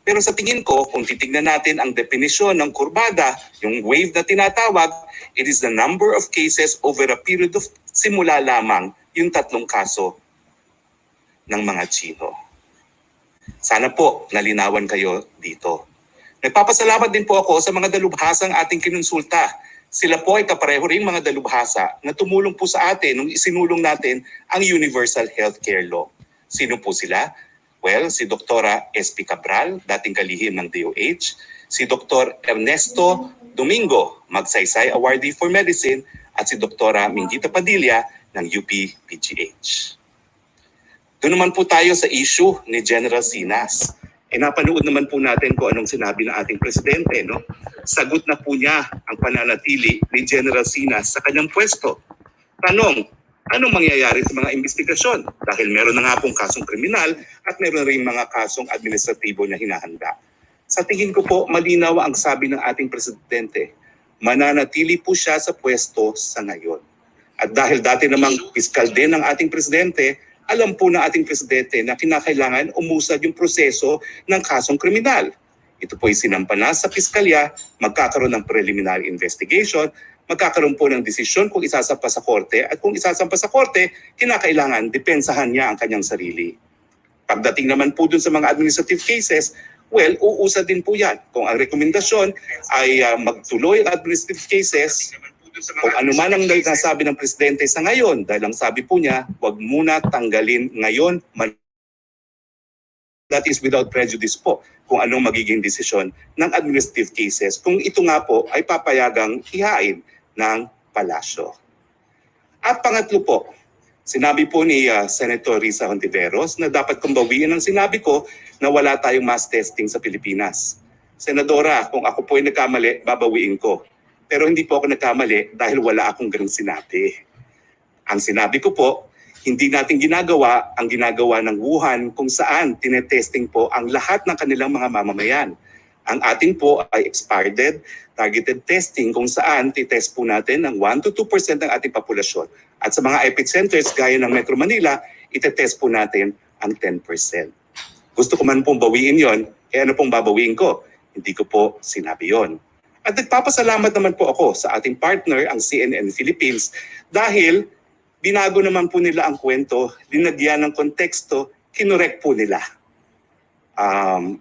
Pero sa tingin ko, kung titignan natin ang definisyon ng kurbada, yung wave na tinatawag, it is the number of cases over a period of simula lamang yung 3 kaso ng mga Chino. Sana po nalinawan kayo dito. Nagpapasalamat din po ako sa mga dalubhasang ating kinonsulta. Sila po ay kapareho ring mga dalubhasa na tumulong po sa atin nung isinulong natin ang Universal Healthcare Law. Sino po sila? Well, si Dr. S.P. Cabral, dating kalihim ng DOH, si Dr. Ernesto Domingo, Magsaysay Awardee for Medicine, at si Dr. Mingita Padilla ng UP-PGH. Doon naman po tayo sa issue ni General Sinas. Napanood naman po natin kung anong sinabi ng ating presidente. No? Sagot na po niya ang pananatili ni General Sinas sa kanyang pwesto. Tanong, anong mangyayari sa mga investigasyon? Dahil meron na nga pong kasong kriminal at meron rin mga kasong administratibo na hinahanda. Sa tingin ko po, malinaw ang sabi ng ating presidente. Mananatili po siya sa pwesto sa ngayon. At dahil dati namang piskal din ng ating presidente, alam po ng ating presidente na kinakailangan umusad yung proseso ng kasong kriminal. Ito po ay sinampa na sa piskalya, magkakaroon ng preliminary investigation, magkakaroon po ng desisyon kung isasampa sa korte, at kung isasampa sa korte, kinakailangan depensahan niya ang kanyang sarili. Pagdating naman po dun sa mga administrative cases, well, uusad din po yan. Kung ang rekomendasyon ay magtuloy ang administrative cases, kung ano man ang nasabi ng presidente sa ngayon, dahil ang sabi po niya, huwag muna tanggalin ngayon. That is without prejudice po kung anong magiging desisyon ng administrative cases kung ito nga po ay papayagang ihain ng palasyo. At pangatlo po, sinabi po ni Senator Risa Hontiveros na dapat kong bawiin ang sinabi ko na wala tayong mass testing sa Pilipinas. Senadora, kung ako po ay nagkamali, babawiin ko. Pero hindi po ako nagkamali dahil wala akong ganung sinabi. Ang sinabi ko po, hindi natin ginagawa ang ginagawa ng Wuhan kung saan tinetesting po ang lahat ng kanilang mga mamamayan. Ang ating po ay expired, targeted testing kung saan titest po natin ng 1 to 2% ng ating populasyon. At sa mga epicenters gaya ng Metro Manila, itetest po natin ang 10%. Gusto ko man pong bawiin yon, ano pong babawiin ko? Hindi ko po sinabi yon. At nagpapasalamat naman po ako sa ating partner, ang CNN Philippines, dahil binago naman po nila ang kwento, linagyan ng konteksto, kinorek po nila.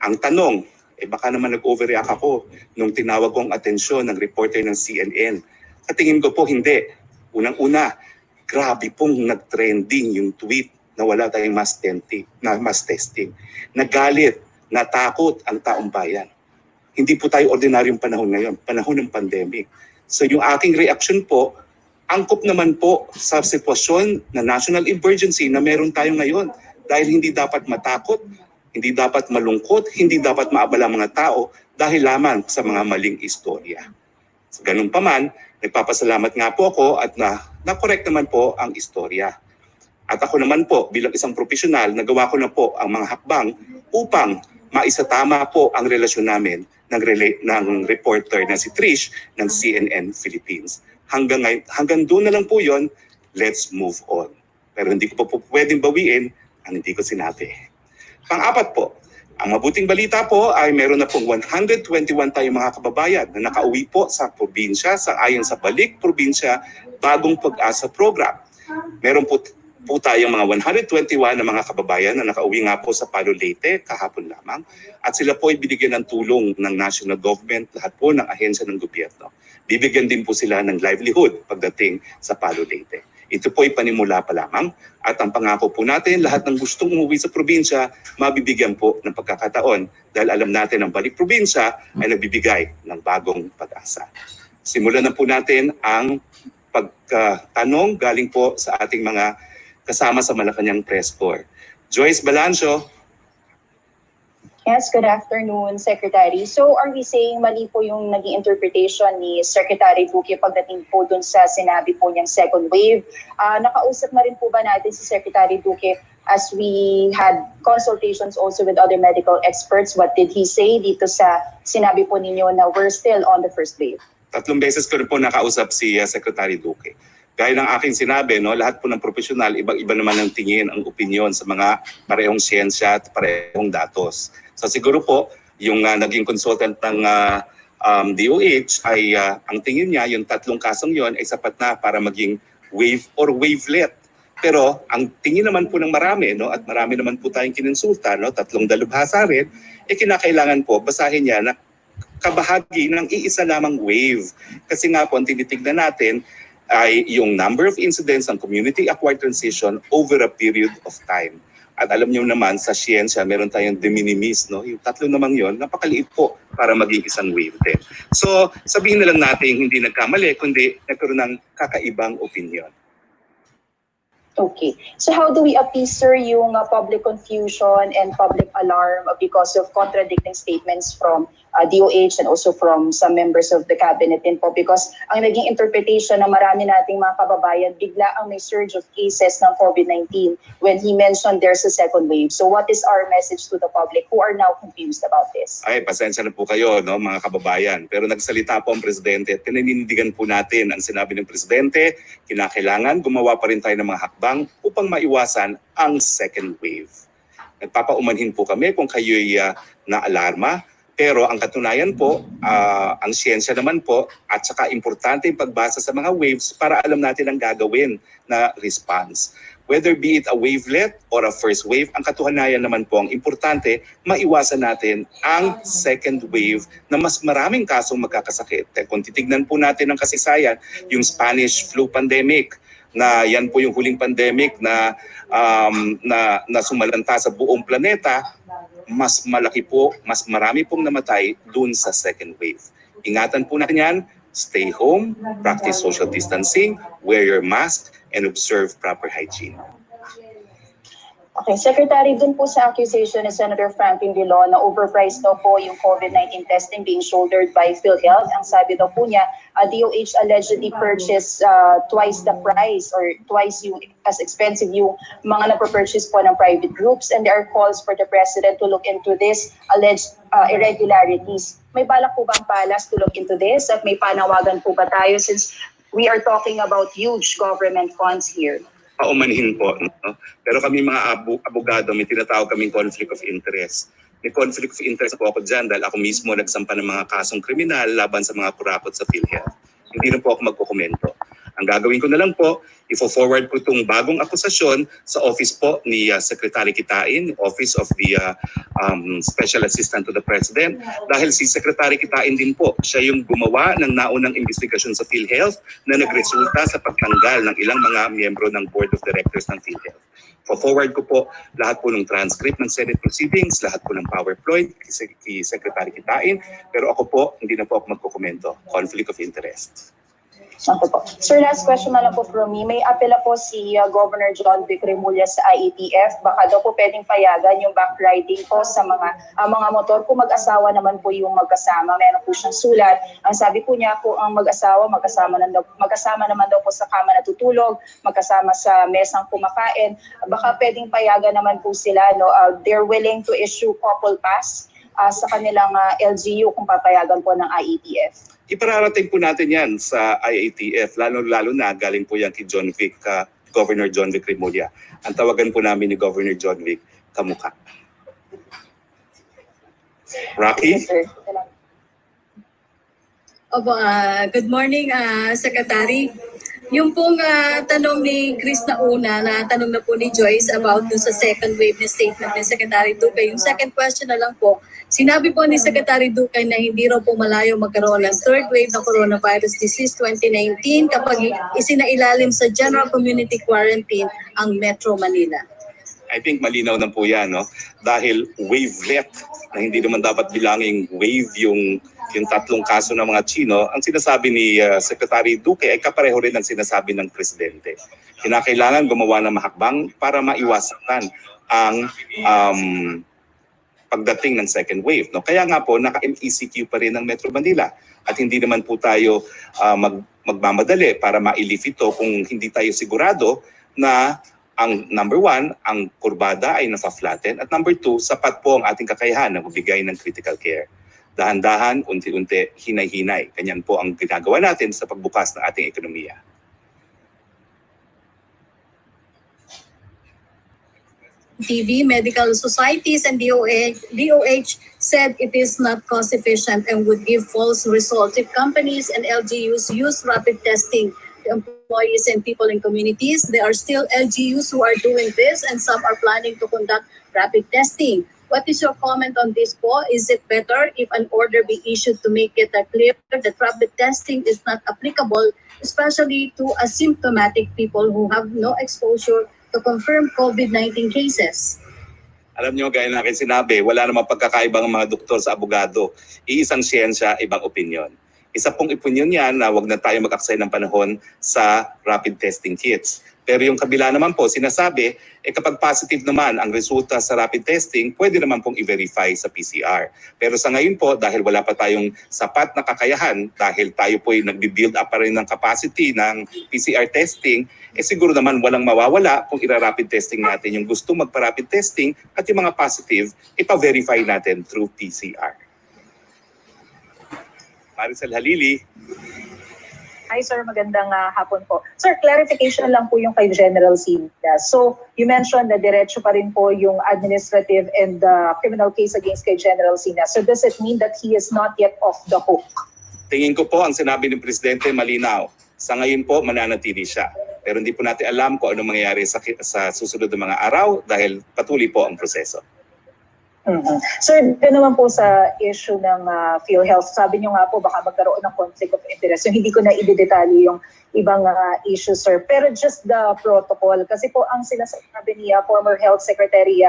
Ang tanong, baka naman nag-overreact ako nung tinawag kong atensyon ng reporter ng CNN. Sa tingin ko po hindi. Unang-una, grabe pong nag-trending yung tweet na wala tayong mass testing. Nagalit, natakot ang taong bayan. Hindi po tayo ordinaryong panahon ngayon, panahon ng pandemic. So yung aking reaction po, angkop naman po sa sitwasyon na national emergency na meron tayo ngayon. Dahil hindi dapat matakot, hindi dapat malungkot, hindi dapat maabala mga tao dahil lamang sa mga maling istorya. So, ganun pa man, nagpapasalamat nga po ako at na-correct naman po ang istorya. At ako naman po, bilang isang profesional, nagawa ko na po ang mga hakbang upang maisatama po ang relasyon namin ng reporter na si Trish ng CNN Philippines. Hanggang doon na lang po yon, let's move on. Pero hindi ko po pwedeng bawiin ang hindi ko sinabi. Pang-apat po, ang mabuting balita po ay meron na pong 121 tayong mga kababayan na nakauwi po sa probinsya ayon sa Balik Probinsya Bagong Pag-asa Program. Meron po tayong mga 121 na mga kababayan na nakauwi nga po sa Palo Leyte kahapon lamang at sila po ay binigyan ng tulong ng national government, lahat po ng ahensya ng gobyerno. Bibigyan din po sila ng livelihood pagdating sa Palo Leyte. Ito po ay panimula pa lamang at ang pangako po natin, lahat ng gustong umuwi sa probinsya, mabibigyan po ng pagkakataon dahil alam natin ang Balik Probinsya ay nagbibigay ng bagong pag-asa. Simulan na po natin ang pagtanong galing po sa ating mga kasama sa Malacanang Press Corps. Joyce Balancio. Yes, good afternoon, Secretary. So are we saying mali po yung naging interpretation ni Secretary Duque pagdating po dun sa sinabi po niyang second wave? Nakausap na rin po ba natin si Secretary Duque as we had consultations also with other medical experts? What did he say dito sa sinabi po ninyo na we're still on the first wave? 3 beses ko rin po nakausap si Secretary Duque. Gaya ng aking sinabi, no, lahat po ng profesional, ibang-iba naman ang tingin, ang opinion sa mga parehong siyensya at parehong datos. So siguro po, yung naging consultant ng DOH ay ang tingin niya yung tatlong kasong yon ay sapat na para maging wave or wavelet. Pero ang tingin naman po ng marami, no, at marami naman po tayong kinonsulta, no, tatlong dalubhasa rin, kinakailangan po basahin niya na kabahagi ng iisa lamang wave. Kasi nga po ang tinitignan natin ay yung number of incidents ng community-acquired transmission over a period of time. At alam niyo naman sa siyensya, meron tayong de minimis, no? Yung tatlo namang yon, napakaliit po para maging isang wave din. So, sabihin na lang natin hindi nagkamali, kundi nagkaroon ng kakaibang opinion. Okay. So how do we appease, sir, yung public confusion and public alarm because of contradicting statements from DOH and also from some members of the cabinet din po? Because ang naging interpretation ng marami nating mga kababayan, bigla ang may surge of cases ng COVID-19 when he mentioned there's a second wave. So what is our message to the public who are now confused about this? Ay, pasensya na po kayo, no, mga kababayan. Pero nagsalita po ang presidente at pinanindigan po natin ang sinabi ng presidente, kinakailangan gumawa pa rin tayo ng mga hakbang upang maiwasan ang second wave. Nagpapaumanhin po kami kung kayo'y na-alarma, pero ang katunayan po, ang siyensya naman po, at saka importante yung pagbasa sa mga waves para alam natin ang gagawin na response. Whether be it a wavelet or a first wave, ang katunayan naman po, ang importante, maiwasan natin ang second wave na mas maraming kasong magkakasakit. Kung titignan po natin ang kasaysayan, yung Spanish flu pandemic, na yan po yung huling pandemic na sumalanta sa buong planeta, mas malaki po, mas marami pong namatay dun sa second wave. Ingatan po natin yan, stay home, practice social distancing, wear your mask, and observe proper hygiene. Okay, Secretary, dun po sa accusation ni Senator Franklin Drilon na overpriced daw po yung COVID-19 testing being shouldered by PhilHealth. Ang sabi daw po niya, DOH allegedly purchased twice the price or twice yung as expensive yung mga napapurchase po ng private groups, and there are calls for the President to look into this alleged irregularities. May balak po bang palas to look into this at may panawagan po ba tayo since we are talking about huge government funds here? Paumanhin po. No? Pero kami mga abogado, may tinatawag kaming conflict of interest. May conflict of interest po ako dyan dahil ako mismo nagsampa ng mga kasong kriminal laban sa mga kurakot sa PhilHealth. Hindi na po ako magkukomento. Ang gagawin ko na lang po, ifo-forward ko itong bagong akusasyon sa office po ni Secretary Kitain, Office of the Special Assistant to the President. Dahil si Secretary Kitain din po, siya yung gumawa ng naunang investigasyon sa PhilHealth na nagresulta sa pagtanggal ng ilang mga miyembro ng Board of Directors ng PhilHealth. For-forward ko po lahat po ng transcript ng Senate proceedings, lahat po ng PowerPoint kay Secretary Kitain, pero ako po, hindi na po ako magkukomento. Conflict of interest. Okay po. Sir, last question na lang po from me. May apela po si Governor John Vic Remulla sa IATF. Baka daw po pwedeng payagan yung backriding po sa mga motor. Kung mag-asawa naman po yung magkasama, meron po siyang sulat. Ang sabi po niya po ang mag-asawa, magkasama naman daw po sa kama natutulog, magkasama sa mesang kumakain. Baka pwedeng payagan naman po sila. No? They're willing to issue couple pass sa kanilang LGU kung papayagan po ng IATF. Ipararating po natin yan sa IATF, lalo na galing po yan kay John Vic, Governor John Vic Remulla. Ang tawagan po namin ni Governor John Vic, kamukha. Rocky? Yes, sir. Opo, good morning, Secretary. Yung pong tanong ni Chris na una, na tanong na po ni Joyce about dun sa second wave na statement ni Secretary Duque. Yung second question na lang po, sinabi po ni Secretary Duque na hindi raw po malayo magkaroon ng third wave ng coronavirus disease 2019 kapag isinailalim sa general community quarantine ang Metro Manila. I think malinaw na po yan, no? Dahil wavelet na hindi naman dapat bilanging wave yung tatlong kaso ng mga Chino, ang sinasabi ni Secretary Duque ay kapareho rin ang sinasabi ng Presidente. Kinakailangan gumawa ng mahakbang para maiwasan ang pagdating ng second wave. No? Kaya nga po, naka-MECQ pa rin ang Metro Manila. At hindi naman po tayo magmamadali para ma-relief ito kung hindi tayo sigurado na ang number one, ang kurbada ay nasa-flatten. At number two, sapat po ang ating kakayahan na magbigay ng critical care. Dahan-dahan, unti-unti, hinay-hinay. Ganyan po ang ginagawa natin sa pagbukas ng ating ekonomiya. TV, medical societies, and DOH said it is not cost efficient and would give false results if companies and LGUs use rapid testing to employees and people in communities. There are still LGUs who are doing this and some are planning to conduct rapid testing. What is your comment on this po? Is it better if an order be issued to make it clear that rapid testing is not applicable, especially to asymptomatic people who have no exposure to confirmed COVID-19 cases? Alam nyo, gaya na akin sinabi, wala namang pagkakaibang mga doktor sa abogado. Iisang siyensya, ibang opinion. Isa pong opinion yan na wag na tayo mag-aksay ng panahon sa rapid testing kits. Pero yung kabila naman po, sinasabi, kapag positive naman ang resulta sa rapid testing, pwede naman pong i-verify sa PCR. Pero sa ngayon po, dahil wala pa tayong sapat na kakayahan, dahil tayo po ay nagbi-build up pa rin ng capacity ng PCR testing, siguro naman walang mawawala kung ira-rapid testing natin yung gusto magpa-rapid testing at yung mga positive, ipa-verify natin through PCR. Maricel Halili. Hi sir, magandang hapon po. Sir, clarification lang po yung kay General Sina. So, you mentioned na diretso pa rin po yung administrative and criminal case against kay General Sina. So, does it mean that he is not yet off the hook? Tingin ko po ang sinabi ng Presidente malinaw. Sa ngayon po, mananatili siya. Pero hindi po natin alam kung anong mangyayari sa susunod na mga araw dahil patuloy po ang proseso. Sir, naman po sa issue ng PhilHealth, sabi niyo nga po baka magkaroon ng conflict of interest. So hindi ko na i-detalye yung ibang issue, sir. Pero just the protocol, kasi po ang sinasabi niya, former Health Secretary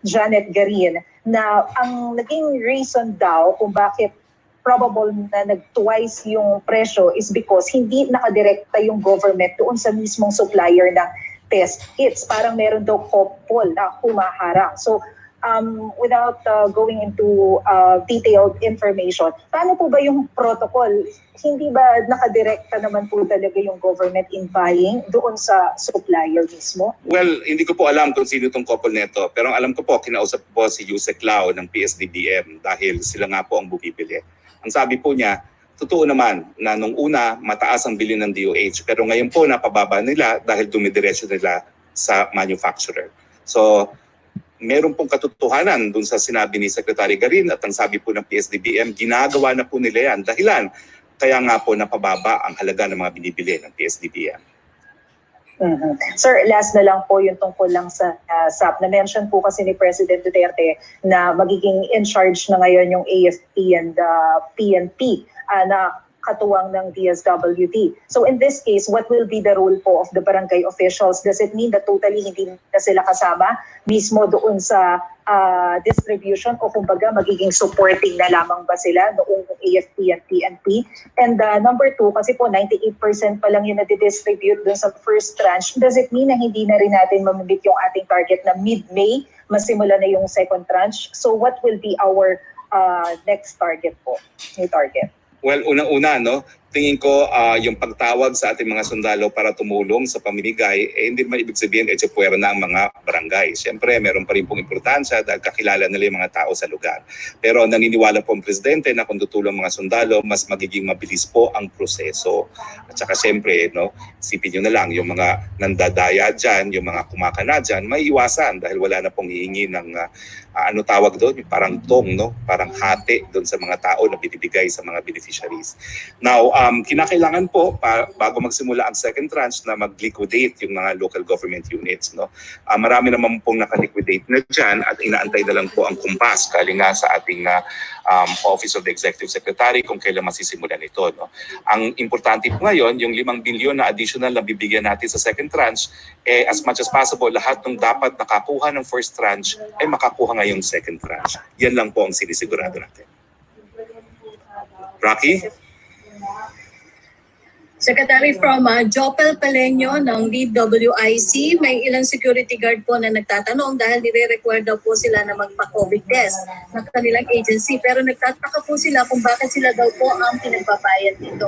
Janet Garin, na ang naging reason daw kung bakit probable na nag-twice yung presyo is because hindi nakadirekta yung government doon sa mismong supplier ng test kits. Parang meron daw couple na humaharang. So, without going into detailed information, paano po ba yung protocol? Hindi ba nakadirekta naman po talaga yung government in buying doon sa supplier mismo? Well, hindi ko po alam kung sino itong couple neto. Pero ang alam ko po, kinausap po si Yusek Lao ng PSDBM dahil sila nga po ang bumibili. Ang sabi po niya, totoo naman na nung una mataas ang bili ng DOH pero ngayon po napababa nila dahil dumidiretso nila sa manufacturer. So, meron pong katotohanan dun sa sinabi ni Secretary Garin at ang sabi po ng PSDBM, ginagawa na po nila yan. Dahilan, kaya nga po napababa ang halaga ng mga binibili ng PSDBM. Sir, last na lang po yung tungkol lang sa SAP. Na-mention po kasi ni President Duterte na magiging in charge na ngayon yung AFP and PNP na katuwang ng DSWD. So in this case, what will be the role po of the barangay officials? Does it mean that totally hindi na sila kasama mismo doon sa distribution o kumbaga magiging supporting na lamang ba sila noong AFP and PNP? And number two, kasi po 98% pa lang yung nadidistribute doon sa first tranche. Does it mean na hindi na rin natin mamimit yung ating target na mid-May, masimula na yung second tranche? So what will be our next target po? New target? Well, unang-una, no, tingin ko yung pagtawag sa ating mga sundalo para tumulong sa pamimigay, hindi naman ibig sabihin puwera na ang mga barangay. Siyempre, meron pa rin pong importansya dahil kakilala nila yung mga tao sa lugar. Pero naniniwala po ang Presidente na kung tutulong mga sundalo, mas magiging mabilis po ang proseso. At saka siyempre, no, isipin nyo na lang, yung mga nandadaya dyan, yung mga kumakana dyan, may iwasan dahil wala na pong hihingi ng ano tawag doon, yung parang tong, no? Parang hati doon sa mga tao na binibigay sa mga beneficiaries. Now, kinakailangan po bago magsimula ang second tranche na mag-liquidate yung mga local government units, no? Marami naman pong naka-liquidate na dyan at inaantay na lang po ang kumpas kalinga sa ating Office of the Executive Secretary kung kailan masisimulan ito, no? Ang importante po ngayon, yung 5 billion na additional na bibigyan natin sa second tranche, as much as possible, lahat ng dapat nakakuha ng first tranche ay makakuha ngayong second tranche. Yan lang po ang sinisigurado natin. Rocky? Secretary, from Jopel Paleño ng DWIC, may ilang security guard po na nagtatanong dahil nire-require daw po sila na magpa-COVID test ng kanilang agency. Pero nagtataka po sila kung bakit sila daw po ang pinagbabayad nito.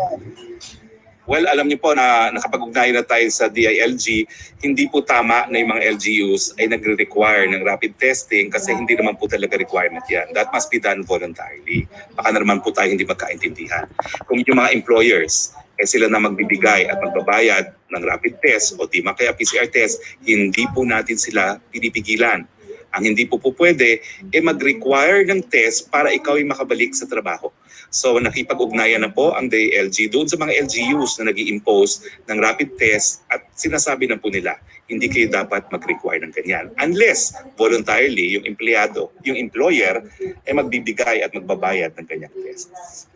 Well, alam niyo po na nakapag-ugnayan na tayo sa DILG, hindi po tama na yung mga LGUs ay nagre-require ng rapid testing kasi hindi naman po talaga requirement yan. That must be done voluntarily. Baka na naman po tayo hindi magkaintindihan. Kung yung mga employers, sila na magbibigay at magbabayad ng rapid test o di kaya PCR test, hindi po natin sila pinipigilan. Ang hindi po pwede, mag-require ng test para ikaw ay makabalik sa trabaho. So nakipag-ugnayan na po ang DILG doon sa mga LGUs na nag-i-impose ng rapid test at sinasabi na po nila, hindi kayo dapat mag-require ng ganyan. Unless voluntarily yung empleyado, yung employer, ay magbibigay at magbabayad ng ganyang tests.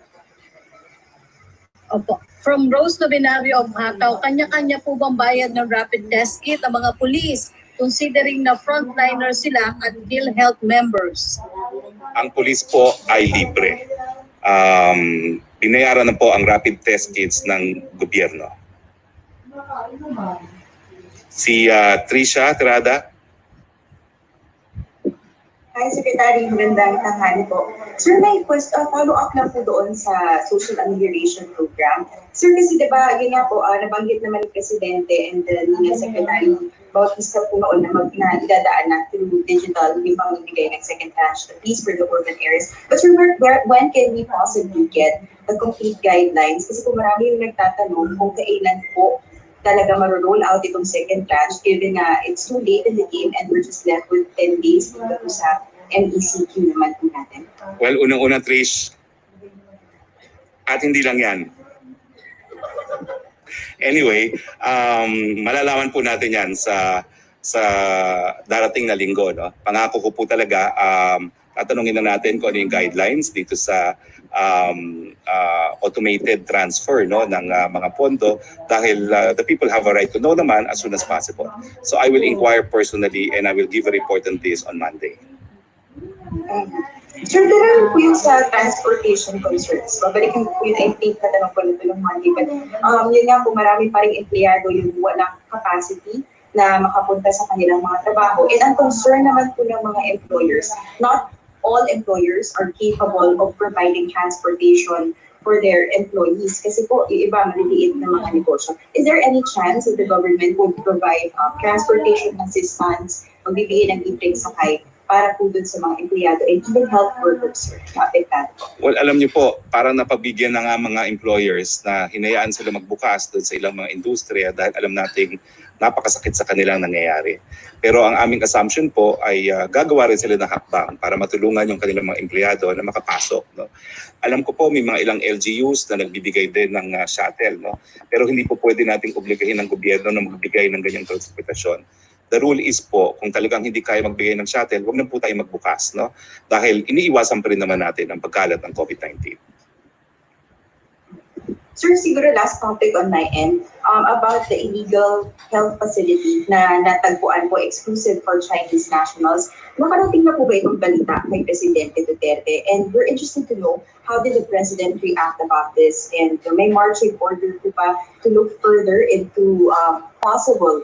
Opo. From Rose Novenario of Hakaw, kanya-kanya po bang bayad ng rapid test kit ang mga pulis, considering na frontliner sila at PhilHealth members? Ang pulis po ay libre. Binayaran na po ang rapid test kits ng gobyerno. Si Tricia Tirada. Hi, Secretary. Magandang tanghali po. Sir, may follow-up lang po doon sa social amelioration program. Sir, kasi diba, yun nga po, nabanggit naman ni Presidente and ni Secretary Bautista po noon na idadaan na through digital yung pamimigay ng second tranche, at least for the urban areas. But sir, when can we possibly get the complete guidelines? Kasi po marami yung nagtatanong kung kailan po talaga ma-roll out itong second tranche given na it's too late in the game and we're just left with 10 days dito po sa MECQ naman po natin. Well, unang-una Trish, at hindi lang yan. Anyway, malalaman po natin yan sa darating na linggo. No? Pangako ko po talaga, tatanungin na natin kung ano yung guidelines dito sa automated transfer no ng mga pondo dahil the people have a right to know naman as soon as possible. So I will inquire personally and I will give a report on this on Monday. Sir, meron po yung sa transportation concerns. Babalikan po yun, I think, katanong po nito ng Monday. But yun nga po, marami pa rin empleyado yung walang capacity na makapunta sa kanilang mga trabaho. And ang concern naman po ng mga employers, not all employers are capable of providing transportation for their employees. Kasi po, yung iba, maliliit na mga negosyo. Is there any chance that the government would provide transportation assistance, magbibigay ng libreng sakay para po dun sa mga empleyado and even health workers, sir, na apektado po? Well, alam niyo po, parang napabigyan na nga mga employers na hinayaan sila magbukas doon sa ilang mga industriya dahil alam nating napakasakit sa kanilang nangyayari. Pero ang aming assumption po ay gagawa rin sila ng hakbang para matulungan yung kanilang mga empleyado na makapasok. No? Alam ko po may mga ilang LGUs na nagbibigay din ng shuttle. No? Pero hindi po pwede nating obligahin ng gobyerno na magbigay ng ganyang transportasyon. The rule is po, kung talagang hindi kaya magbigay ng shuttle, huwag na po tayo magbukas. No? Dahil iniiwasan pa rin naman natin ang pagkalat ng COVID-19. Sir, siguro last topic on my end about the illegal health facility na natagpuan po exclusive for Chinese nationals. Nakarating na po ba itong balita kay Presidente Duterte? And we're interested to know how did the President react about this? And may marching order po ba to look further into possible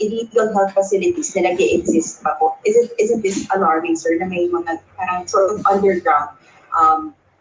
illegal health facilities na nag-exist pa po? Isn't this alarming, sir, na may mga parang sort of underground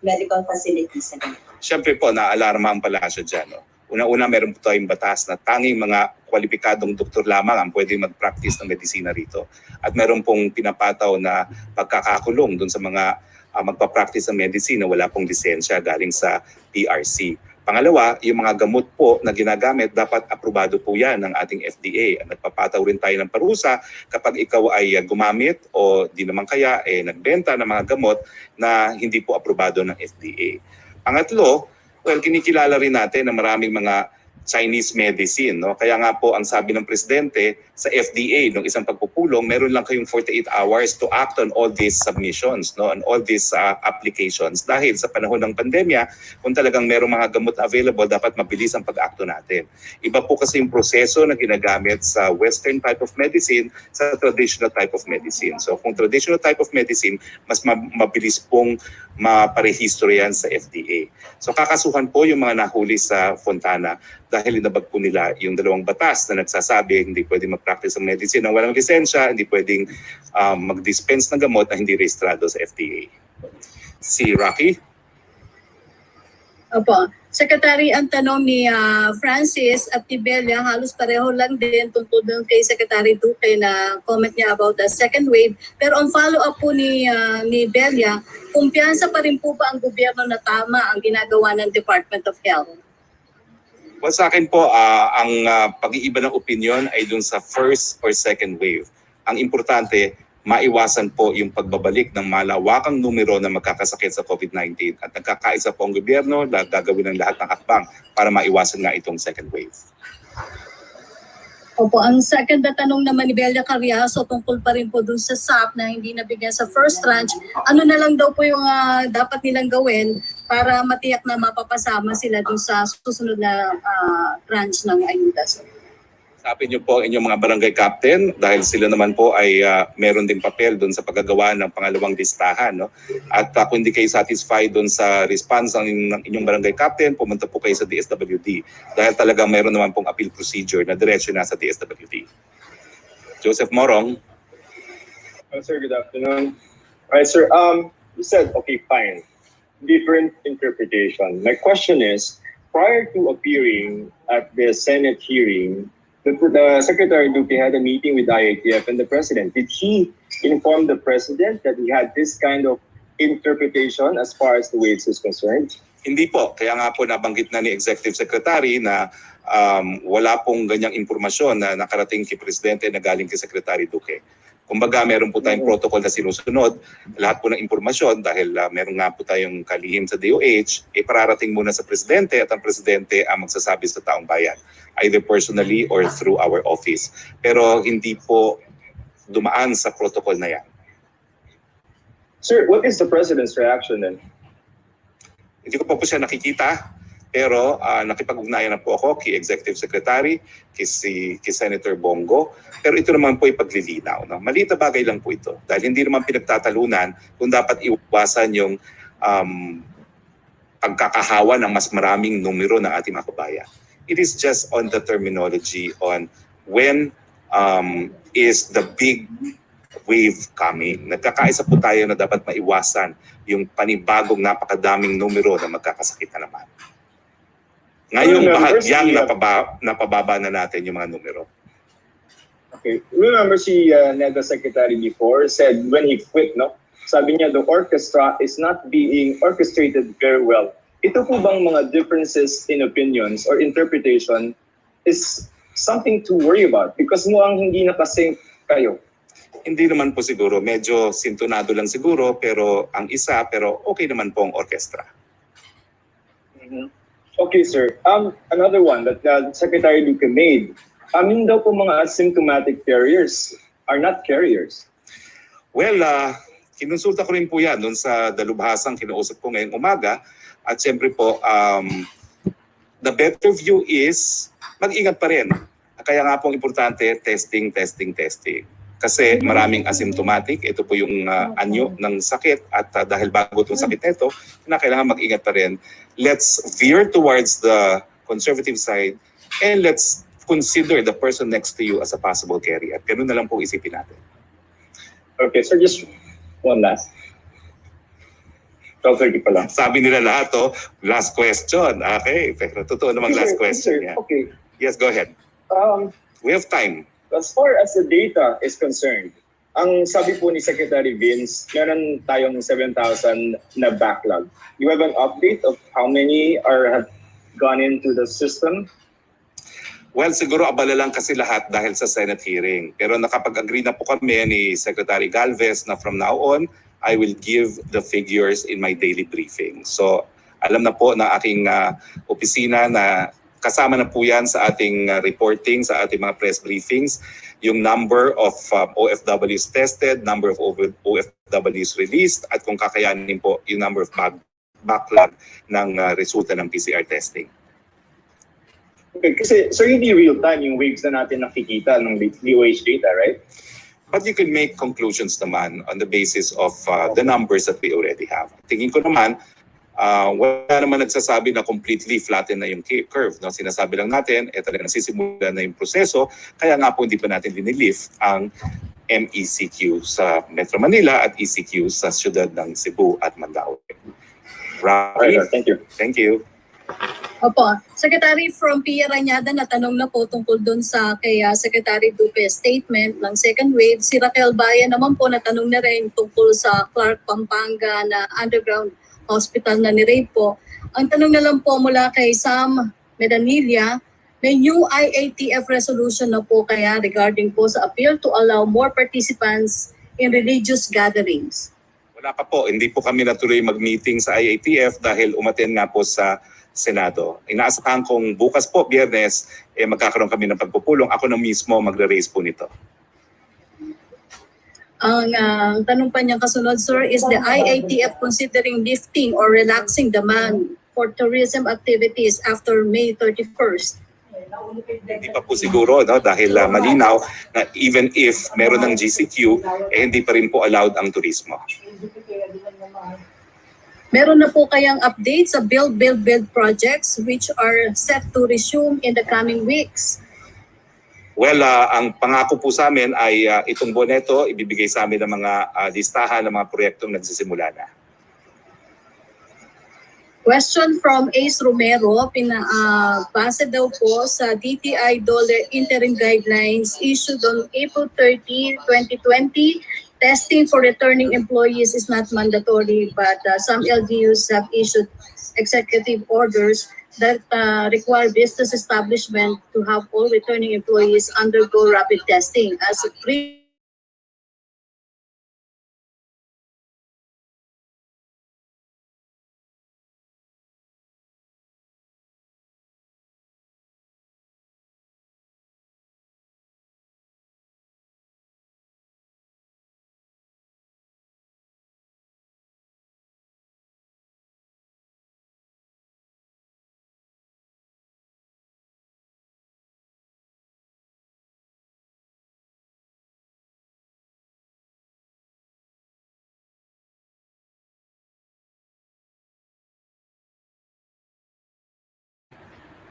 medical facilities na ganito? Siyempre po, naalarma ang palasyo dyan. No? Una-una, meron po tayong batas na tanging mga kwalipikadong doktor lamang ang pwede mag-practice ng medisina rito. At meron pong pinapataw na pagkakakulong dun sa mga magpa-practice ng medisina, wala pong lisensya galing sa PRC. Pangalawa, yung mga gamot po na ginagamit, dapat aprobado po yan ng ating FDA. At nagpapataw rin tayo ng parusa kapag ikaw ay gumamit o di naman kaya nagbenta ng mga gamot na hindi po aprobado ng FDA. Pangatlo, well, kinikilala rin natin na maraming mga Chinese medicine. No? Kaya nga po ang sabi ng Presidente sa FDA nung isang pagpupulong, meron lang kayong 48 hours to act on all these submissions, no? On all these applications. Dahil sa panahon ng pandemya, kung talagang merong mga gamot available, dapat mabilis ang pag-akto natin. Iba po kasi yung proseso na ginagamit sa Western type of medicine sa traditional type of medicine. So kung traditional type of medicine, mas mabilis pong maparehistro yan sa FDA. So kakasuhan po yung mga nahuli sa Fontana dahil inabag po nila yung dalawang batas na nagsasabi hindi pwedeng mag-practice ng medicine na walang lisensya, hindi pwedeng mag-dispense ng gamot na hindi rehistrado sa FDA. Si Rocky? Opo. Secretary, ang tanong ni Francis at ni Belia, halos pareho lang din tungkol doon kay Secretary Duque na comment niya about the second wave. Pero ang follow-up po ni Belia, kumpiyansa pa rin po ba ang gobyerno na tama ang ginagawa ng Department of Health? Well, sa akin po, ang pag-iiba ng opinion ay dun sa first or second wave. Ang importante, maiwasan po yung pagbabalik ng malawakang numero na magkakasakit sa COVID-19 at nagkakaisa po ang gobyerno na gagawin ng lahat ng hakbang para maiwasan nga itong second wave. Opo, ang second na tanong naman ni Belia Carriazo tungkol pa rin po dun sa SAP na hindi nabigyan sa first tranche. Ano na lang daw po yung dapat nilang gawin para matiyak na mapapasama sila dun sa susunod na tranche ng ayuda? Sabi niyo po inyong mga barangay captain dahil sila naman po ay meron din papel doon sa paggagawa ng pangalawang listahan. No? At kung hindi kayo satisfied doon sa response ng inyong barangay captain, pumunta po kayo sa DSWD dahil talagang meron naman pong appeal procedure na diretso na sa DSWD. Joseph Morong. Sir, good afternoon. All right, sir. You said, okay, fine. Different interpretation. My question is, prior to appearing at the Senate hearing, the Secretary Duque had a meeting with IATF and the President. Did he inform the President that he had this kind of interpretation as far as the waves is concerned? Hindi po. Kaya nga po nabanggit na ni Executive Secretary na wala pong ganyang impormasyon na nakarating kay Presidente na galing kay Secretary Duque. Kumbaga, meron po tayong protocol na sinusunod. Lahat po ng impormasyon dahil meron nga po tayong kalihim sa DOH, pararating muna sa Presidente at ang Presidente ang magsasabi sa taong bayan, either personally or through our office. Pero hindi po dumaan sa protocol na yan. Sir, what is the President's reaction then? Hindi ko pa po siya nakikita, pero nakipag-ugnayan na po ako kay Executive Secretary, kay Senator Bongo. Pero ito naman po ay paglilinaw. No? Maliit na bagay lang po ito. Dahil hindi naman pinagtatalunan kung dapat iwasan yung pagkakahawa ng mas maraming numero ng ating mga kabayan. It is just on the terminology on when is the big wave coming. Nagkakaisa po tayo na dapat maiwasan yung panibagong napakadaming numero na magkakasakit na naman. Ngayon, bahagyang napababa na natin yung mga numero. Okay. Remember si NEDA Secretary before said when he quit, no? Sabi niya, the orchestra is not being orchestrated very well. Ito po bang mga differences in opinions or interpretation is something to worry about? Because mukhang hindi nakasync kayo. Hindi naman po siguro. Medyo sintonado lang siguro, pero ang isa, pero okay naman po ang orchestra. Okay, sir. Another one that Secretary Duque made. Amin daw po mga asymptomatic carriers are not carriers. Well, kinonsulta ko rin po yan doon sa dalubhasang kinausap ko ngayong umaga. At siyempre po, the better view is mag-ingat pa rin. Kaya nga pong importante, testing. Kasi maraming asymptomatic. Ito po yung anyo ng sakit. At dahil bago itong sakit nito, kailangan mag-ingat pa rin. Let's veer towards the conservative side and let's consider the person next to you as a possible carrier. Ganun na lang po isipin natin. Okay, sir, just one last. 12:30 pa lang. Sabi nila lahat last question. Okay, pero totoo namang last question. Sir, Yeah. okay. Yes, go ahead. We have time. As far as the data is concerned, ang sabi po ni Secretary Vince, meron tayong 7,000 na backlog. You have an update of how many have gone into the system? Well, siguro abala lang kasi lahat dahil sa Senate hearing. Pero nakapag-agree na po kami ni Secretary Galvez na from now on, I will give the figures in my daily briefing. So, alam na po na aking opisina na kasama na po yan sa ating reporting, sa ating mga press briefings, yung number of OFWs tested, number of OFWs released, at kung kakayanin po yung number of backlog ng resulta ng PCR testing. Okay, kasi so hindi real time yung waves na natin nakikita ng DOH data, right? But you can make conclusions naman on the basis of the numbers that we already have. Tingin ko naman, wala naman nagsasabi na completely flatten na yung curve. No? Sinasabi lang natin, talaga nasisimula na yung proseso, kaya nga po hindi pa natin linilift ang MECQ sa Metro Manila at ECQ sa siyudad ng Cebu at Mandaue. Right, thank you. Thank you. Opo. Secretary from Pia Rañada, natanong na po tungkol doon sa kay Secretary Duque statement ng second wave. Si Raquel Bayan naman po natanong na rin tungkol sa Clark, Pampanga na underground hospital na ni-raid po. Ang tanong na lang po mula kay Sam Medanilla, may new IATF resolution na po kaya regarding po sa appeal to allow more participants in religious gatherings? Wala pa po, hindi po kami natuloy mag-meeting sa IATF dahil umaten nga po sa Senado. Inaasahan kong bukas po, Biyernes, magkakaroon kami ng pagpupulong. Ako na mismo magre-raise po nito. Ang tanong pa niyang kasunod, sir, is the IATF considering lifting or relaxing the ban for tourism activities after May 31st? Hindi pa po siguro, no, dahil malinaw na even if meron ng GCQ, hindi pa rin po allowed ang turismo. Meron na po kayang update sa build projects which are set to resume in the coming weeks? Well, ang pangako po sa amin ay itong buwan na ito, ibibigay sa amin ng mga listahan ng mga proyektong nagsisimula na. Question from Ace Romero, base daw po sa DTI DOLE interim guidelines issued on April 30, 2020, testing for returning employees is not mandatory, but some LGUs have issued executive orders that require business establishment to have all returning employees undergo rapid testing as a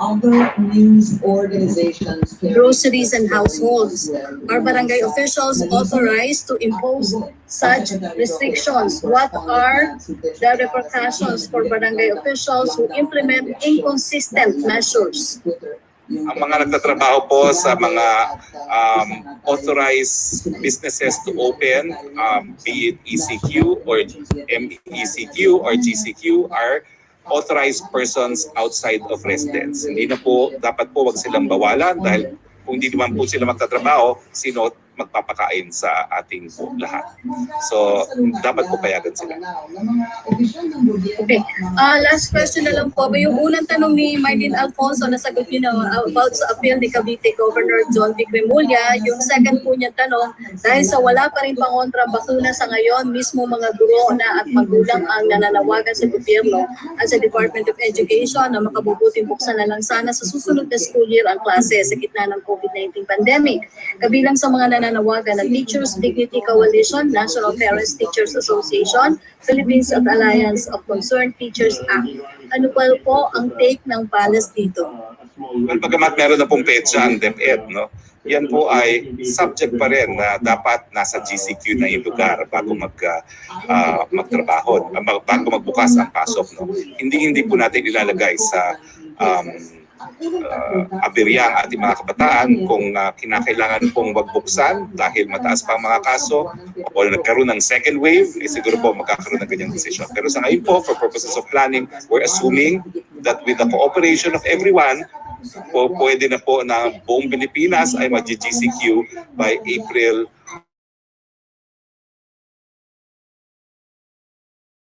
Other news organizations. groceries and households. Are barangay officials authorized to impose such restrictions? What are the repercussions for barangay officials who implement inconsistent measures? Ang mga nagtatrabaho po sa mga authorized businesses to open, be it ECQ or MECQ or GCQ, are authorized persons outside of residence. Hindi na po, dapat po wag silang bawalan dahil kung hindi naman po sila magtatrabaho, sino magpapakain sa ating po lahat. So, dapat po payagan sila. Okay. Last question na lang po. Yung unang tanong ni Mylene Alfonso, nasagot niyo na about sa appeal ni Cavite Governor John V. Cremulya. Yung second po niya tanong, dahil sa wala pa rin pangontra bakuna sa ngayon, mismo mga guro na at magulang ang nananawagan sa gobyerno at sa Department of Education na makabubuting buksan na lang sana sa susunod na school year ang klase sa gitna ng COVID-19 pandemic. Kabilang sa mga nananawagan ng Teachers Dignity Coalition, National Parents Teachers Association, Philippines at Alliance of Concerned Teachers Act. Ano po ang take ng PALAS dito? Well, bagamat meron na pong petsa ang DepEd, no? Yan po ay subject pa rin na dapat nasa GCQ na yung lugar bago magtrabaho, bago magbukas ang pasok. No? Hindi po natin ilalagay sa aberya ang ating mga kabataan kung kinakailangan pong magbuksan dahil mataas pa ang mga kaso o nagkaroon ng second wave, siguro po magkakaroon ng ganyang decision. Pero sa ngayon po, for purposes of planning, we're assuming that with the cooperation of everyone, pwede na po na buong Pilipinas ay mag-GCQ by April